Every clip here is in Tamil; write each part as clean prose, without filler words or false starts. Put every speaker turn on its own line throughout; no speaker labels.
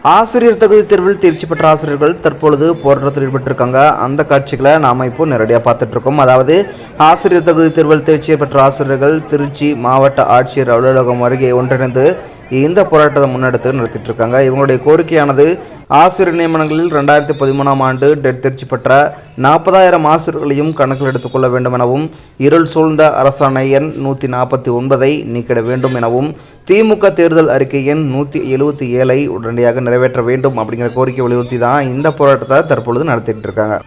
ஆசிரியர் தகுதி தேர்வில் தேர்ச்சி பெற்ற ஆசிரியர்கள் தற்பொழுது போராட்டத்தில் ஈடுபட்டிருக்காங்க. அந்த காட்சிகளை நாம் இப்போ நேரடியாக பார்த்துட்டு இருக்கோம். அதாவது ஆசிரியர் தகுதி தேர்வில் தேர்ச்சி பெற்ற ஆசிரியர்கள் திருச்சி மாவட்ட ஆட்சியர் அலுவலகம் அருகே ஒன்றிணைந்து இந்த போராட்டத்தை முன்னெடுத்து நடத்திட்டு இருக்காங்க. இவங்களுடைய கோரிக்கையானது ஆசிரியர் நியமனங்களில் 2013ஆம் ஆண்டு தேர்ச்சி பெற்ற 40,000 ஆசிரியர்களையும் கணக்கில் எடுத்துக்கொள்ள வேண்டும் எனவும், இருள் சூழ்ந்த அரசாணை எண் 149ஐ நீக்கிட வேண்டும் எனவும், திமுக தேர்தல் அறிக்கை எண் 177ஐ உடனடியாக நிறைவேற்ற வேண்டும் அப்படிங்கிற கோரிக்கை வலியுறுத்தி தான் இந்த போராட்டத்தை தற்பொழுது நடத்திட்டு இருக்காங்க.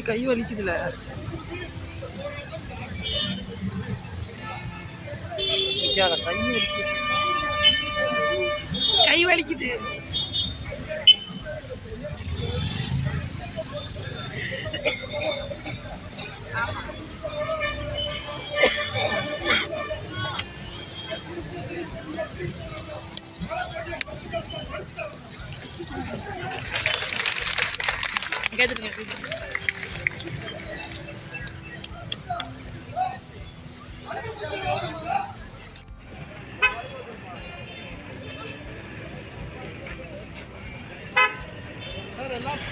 கை வலிக்குதுல, கை வலிக்குது. எல்லாம்